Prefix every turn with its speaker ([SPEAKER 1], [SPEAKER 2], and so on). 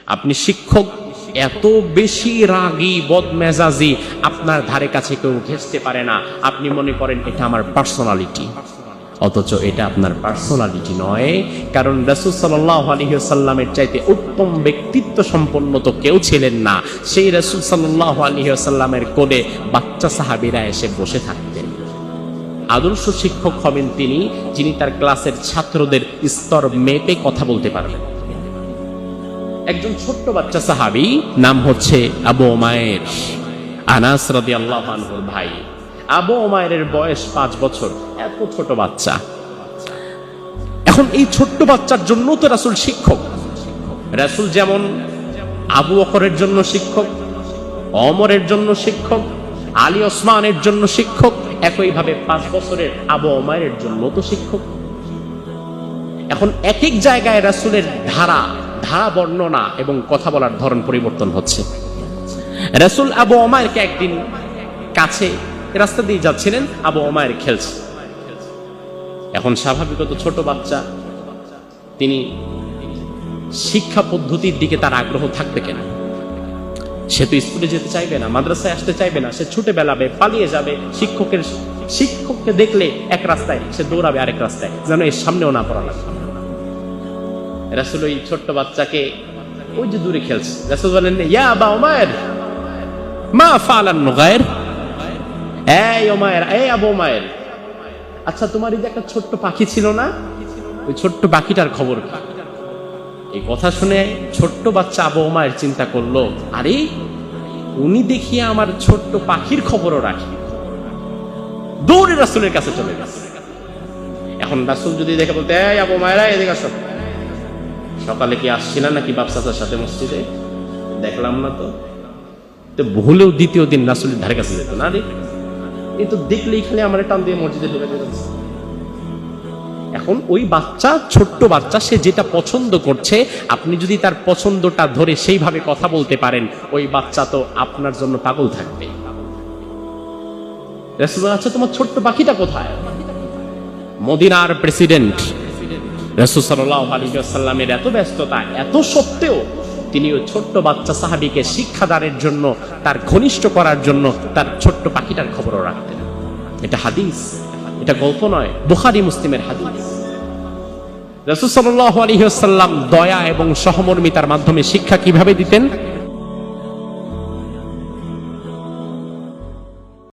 [SPEAKER 1] আপনি শিক্ষক এত বেশি রাগী বদমেজাজি, আপনার ধারে কাছে কেউ ঘেঁষতে পারে না। আপনি মনে করেন এটা আমার পার্সোনালিটি, অথচ এটা আপনার পার্সোনালিটি নয়। কারণ রাসূল সাল্লাল্লাহু আলাইহি ওয়াসাল্লামের চাইতে উত্তম ব্যক্তিত্ব সম্পন্ন তো কেউ ছিলেন না। সেই রাসূল সাল্লাল্লাহু আলাইহি ওয়াসাল্লামের কোলে বাচ্চা সাহাবীরা এসে বসে থাকতেন। আদর্শ শিক্ষক হবেন তিনি, যিনি তার ক্লাসের ছাত্রদের স্তর মেপে কথা বলতে পারবেন। একজন ছোট্ট বাচ্চা সাহাবী, নাম হচ্ছে আবু উমাইর, আনাস রাদিয়াল্লাহু আনহুর ভাই। আবু উমাইরের বয়স 5 বছর, এত ছোট বাচ্চা। এখন এই ছোট্ট বাচ্চার জন্য তো রাসূল শিক্ষক। রাসূল যেমন আবু বকরের জন্য শিক্ষক, ওমরের জন্য শিক্ষক, আলী ওসমানের জন্য শিক্ষক, একইভাবে 5 বছরের আবু উমাইরের জন্য তো শিক্ষক। এখন এক এক জায়গায় রাসূলের ধারা বর্ণনা এবং কথা বলার ধরন পরিবর্তন হচ্ছে। রাসূল আবু উমাইরকে একদিন কাছে রাস্তা দিয়ে যাচ্ছিলেন, আবু উমাইর খেলছে। এখন স্বাভাবিকত ছোট বাচ্চা, তিনি শিক্ষা পদ্ধতির দিকে তার আগ্রহ থাকবে কেন? সে তো স্কুলে যেতে চাইবে না, মাদ্রাসায় আসতে চাইবে না, সে ছুটে বেড়াবে, পালিয়ে যাবে। শিক্ষককে দেখলে এক রাস্তায়, সে দৌড়াবে আরেক রাস্তায়, যেন এর সামনেও না পড়া লাগে। রাসূল ওই ছোট্ট বাচ্চাকে, ওই যে দূরে খেলছে, রাসূল বলেন, ইয়া আবা উমাইর মা ফাআলান নুগাইর। এই উমাইর, এই আবু উমাইর, আচ্ছা তোমার এই যে একটা ছোট্ট পাখি ছিল না, ওই ছোট্ট পাখিটার খবর কি? এই কথা শুনে ছোট্ট বাচ্চা আবু উমাইর চিন্তা করলো, আরে উনি দেখিয়ে আমার ছোট্ট পাখির খবরও রাখি। দৌড়ে রাসূলের কাছে চলে গেছে। এখন রাসূল যদি দেখে বলতে, এই আবু উমাইর, এদিকে আসো, সকালে কি আসছিল নাকি বাপ চাচার সাথে মসজিদে? দেখলাম না তো। ভুলেও দ্বিতীয় দিন রাসূলের ধারে কাছে যেত না। রে এই তো দেখলেই খালি আমার টান দিয়ে মসজিদে ঢুকে যাচ্ছে। এখন ওই বাচ্চা, ছোট্ট বাচ্চা, সে যেটা পছন্দ করছে, আপনি যদি তার পছন্দটা ধরে সেইভাবে কথা বলতে পারেন, ওই বাচ্চা তো আপনার জন্য পাগল থাকবে। রাসূল, আচ্ছা তোমার ছোট্ট পাখিটা কোথায়? মদিনার প্রেসিডেন্ট রাসূল সাল্লাল্লাহু আলাইহি ওয়াসাল্লামের এত ব্যস্ততা, এত সত্ত্বেও তিনি ওই ছোট্ট বাচ্চা সাহাবীকে শিক্ষাদানের জন্য, তার ঘনিষ্ঠ করার জন্য তার ছোট্ট পাখিটার খবরও রাখতেন। এটা হাদিস, এটা গল্প নয়, বুখারী মুসলিমের হাদিস। রাসূল সাল্লাল্লাহু আলাইহি ওয়াসাল্লাম দয়া এবং সহমর্মিতার মাধ্যমে শিক্ষা কিভাবে দিতেন?